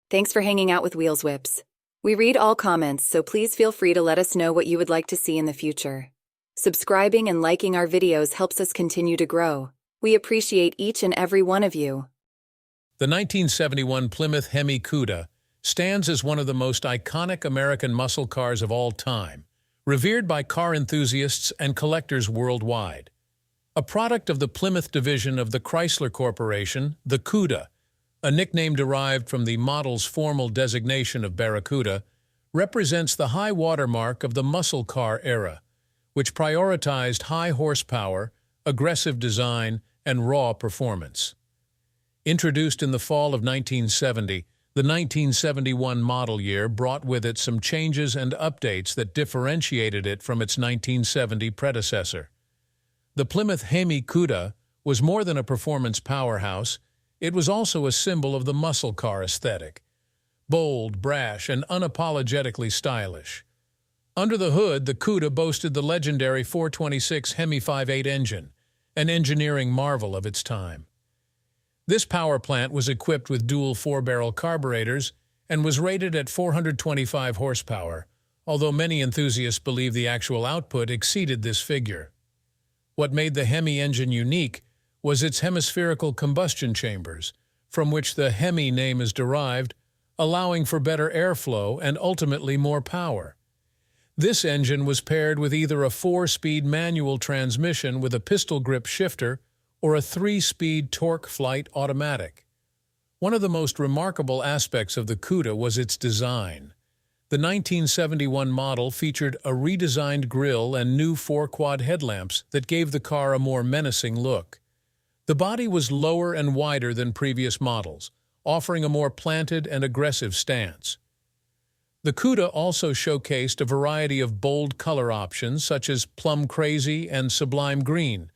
Thanks for hanging out with Wheels Whips. We read all comments, so please feel free to let us know what you would like to see in the future. Subscribing and liking our videos helps us continue to grow. We appreciate each and every one of you. The 1971 Plymouth Hemi Cuda stands as one of the most iconic American muscle cars of all time, revered by car enthusiasts and collectors worldwide. A product of the Plymouth division of the Chrysler Corporation, the Cuda, a nickname derived from the model's formal designation of Barracuda, represents the high watermark of the muscle car era, which prioritized high horsepower, aggressive design, and raw performance. Introduced in the fall of 1970, the 1971 model year brought with it some changes and updates that differentiated it from its 1970 predecessor. The Plymouth Hemi Cuda was more than a performance powerhouse. It was also a symbol of the muscle car aesthetic. Bold, brash, and unapologetically stylish. Under the hood, the Cuda boasted the legendary 426 Hemi 5.8 engine, an engineering marvel of its time. This power plant was equipped with dual 4-barrel carburetors and was rated at 425 horsepower, although many enthusiasts believe the actual output exceeded this figure. What made the Hemi engine unique was its hemispherical combustion chambers, from which the Hemi name is derived, allowing for better airflow and ultimately more power. This engine was paired with either a 4-speed manual transmission with a pistol grip shifter or a 3-speed torque flight automatic. One of the most remarkable aspects of the Cuda was its design. The 1971 model featured a redesigned grille and new 4-quad headlamps that gave the car a more menacing look. The body was lower and wider than previous models, offering a more planted and aggressive stance. The Cuda also showcased a variety of bold color options such as plum crazy and sublime green,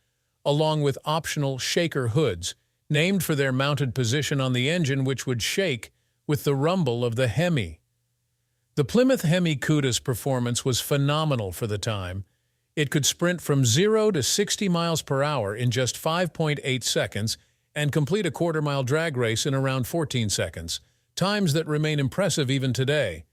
along with optional shaker hoods, named for their mounted position on the engine which would shake with the rumble of the Hemi. The Plymouth Hemi Cuda's performance was phenomenal for the time. It could sprint from 0 to 60 miles per hour in just 5.8 seconds and complete a quarter-mile drag race in around 14 seconds, times that remain impressive even today.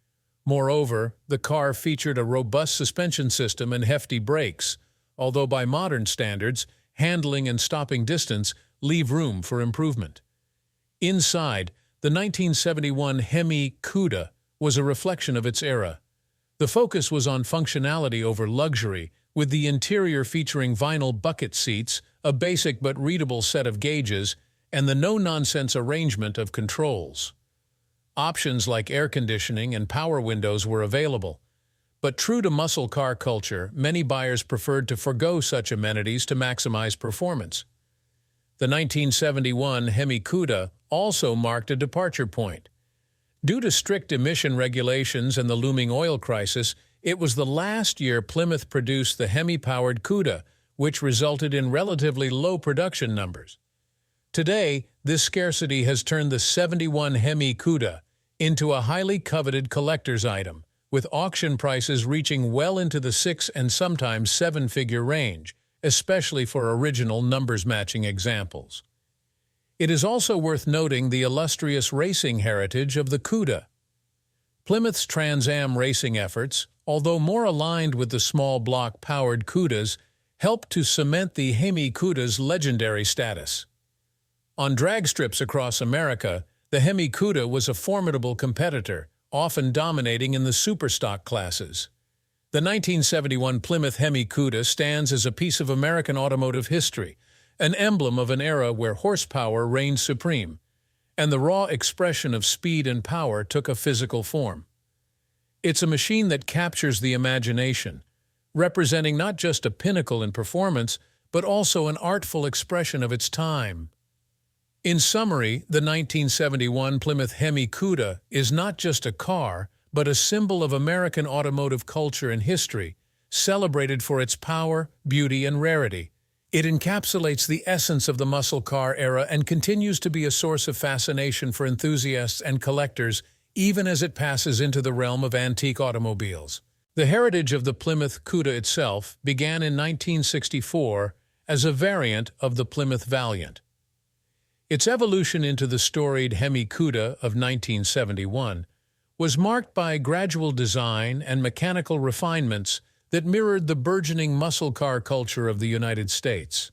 Moreover, the car featured a robust suspension system and hefty brakes, although by modern standards, handling and stopping distance leave room for improvement. Inside, the 1971 Hemi Cuda was a reflection of its era. The focus was on functionality over luxury, with the interior featuring vinyl bucket seats, a basic but readable set of gauges, and the no-nonsense arrangement of controls. Options like air conditioning and power windows were available, but true to muscle car culture, many buyers preferred to forgo such amenities to maximize performance. The 1971 Hemi Cuda also marked a departure point. Due to strict emission regulations and the looming oil crisis, it was the last year Plymouth produced the Hemi-powered Cuda, which resulted in relatively low production numbers. Today, this scarcity has turned the 71 Hemi Cuda into a highly coveted collector's item, with auction prices reaching well into the 6- and sometimes 7-figure range, especially for original numbers-matching examples. It is also worth noting the illustrious racing heritage of the Cuda. Plymouth's Trans Am racing efforts, although more aligned with the small block-powered Cudas, helped to cement the Hemi Cuda's legendary status. On drag strips across America, the Hemi Cuda was a formidable competitor, often dominating in the superstock classes. The 1971 Plymouth Hemi Cuda stands as a piece of American automotive history, an emblem of an era where horsepower reigned supreme, and the raw expression of speed and power took a physical form. It's a machine that captures the imagination, representing not just a pinnacle in performance, but also an artful expression of its time. In summary, the 1971 Plymouth Hemi Cuda is not just a car, but a symbol of American automotive culture and history, celebrated for its power, beauty, and rarity. It encapsulates the essence of the muscle car era and continues to be a source of fascination for enthusiasts and collectors, even as it passes into the realm of antique automobiles. The heritage of the Plymouth Cuda itself began in 1964 as a variant of the Plymouth Valiant. Its evolution into the storied Hemi Cuda of 1971 was marked by gradual design and mechanical refinements that mirrored the burgeoning muscle car culture of the United States.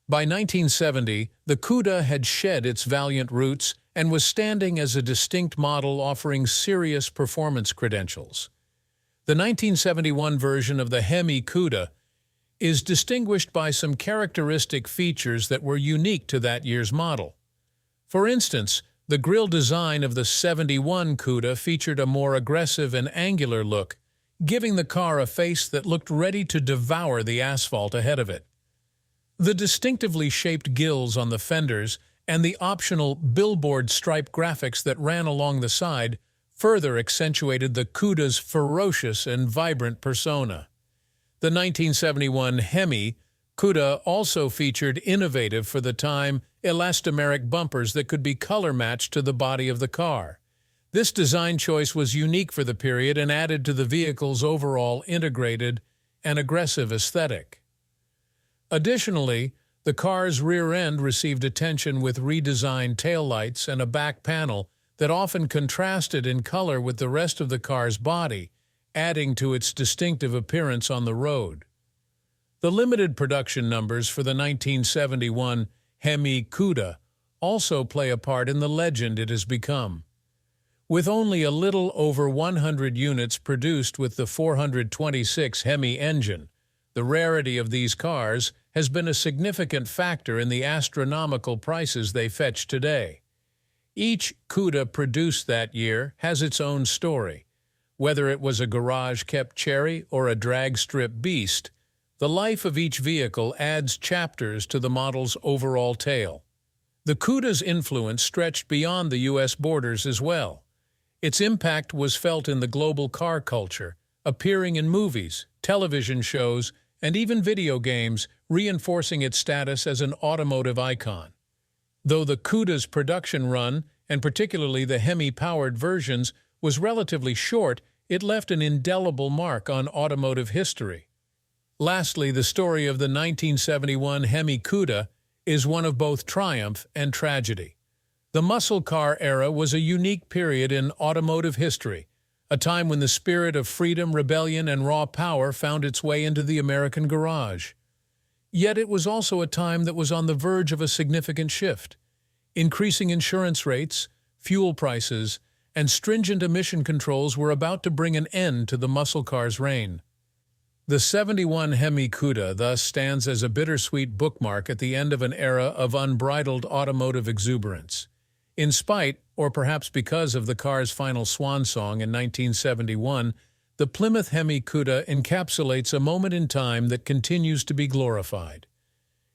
By 1970, the Cuda had shed its valiant roots and was standing as a distinct model offering serious performance credentials. The 1971 version of the Hemi Cuda is distinguished by some characteristic features that were unique to that year's model. For instance, the grille design of the '71 Cuda featured a more aggressive and angular look, giving the car a face that looked ready to devour the asphalt ahead of it. The distinctively shaped gills on the fenders and the optional billboard stripe graphics that ran along the side further accentuated the Cuda's ferocious and vibrant persona. The 1971 Hemi Cuda also featured innovative for the time elastomeric bumpers that could be color-matched to the body of the car. This design choice was unique for the period and added to the vehicle's overall integrated and aggressive aesthetic. Additionally, the car's rear end received attention with redesigned taillights and a back panel that often contrasted in color with the rest of the car's body, adding to its distinctive appearance on the road. The limited production numbers for the 1971 Hemi Cuda also play a part in the legend it has become. With only a little over 100 units produced with the 426 Hemi engine, the rarity of these cars has been a significant factor in the astronomical prices they fetch today. Each Cuda produced that year has its own story. Whether it was a garage-kept cherry or a drag-strip beast, the life of each vehicle adds chapters to the model's overall tale. The Cuda's influence stretched beyond the U.S. borders as well. Its impact was felt in the global car culture, appearing in movies, television shows, and even video games, reinforcing its status as an automotive icon. Though the Cuda's production run, and particularly the Hemi-powered versions, was relatively short, it left an indelible mark on automotive history. Lastly, the story of the 1971 Hemi Cuda is one of both triumph and tragedy. The muscle car era was a unique period in automotive history, a time when the spirit of freedom, rebellion, and raw power found its way into the American garage. Yet it was also a time that was on the verge of a significant shift. Increasing insurance rates, fuel prices, and stringent emission controls were about to bring an end to the muscle car's reign. The '71 Hemi Cuda thus stands as a bittersweet bookmark at the end of an era of unbridled automotive exuberance. In spite, or perhaps because of the car's final swan song in 1971, the Plymouth Hemi Cuda encapsulates a moment in time that continues to be glorified.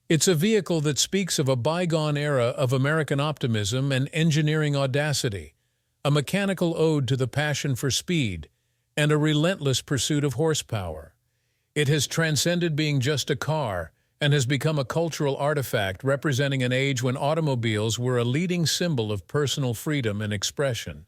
It's a vehicle that speaks of a bygone era of American optimism and engineering audacity, a mechanical ode to the passion for speed, and a relentless pursuit of horsepower. It has transcended being just a car and has become a cultural artifact representing an age when automobiles were a leading symbol of personal freedom and expression.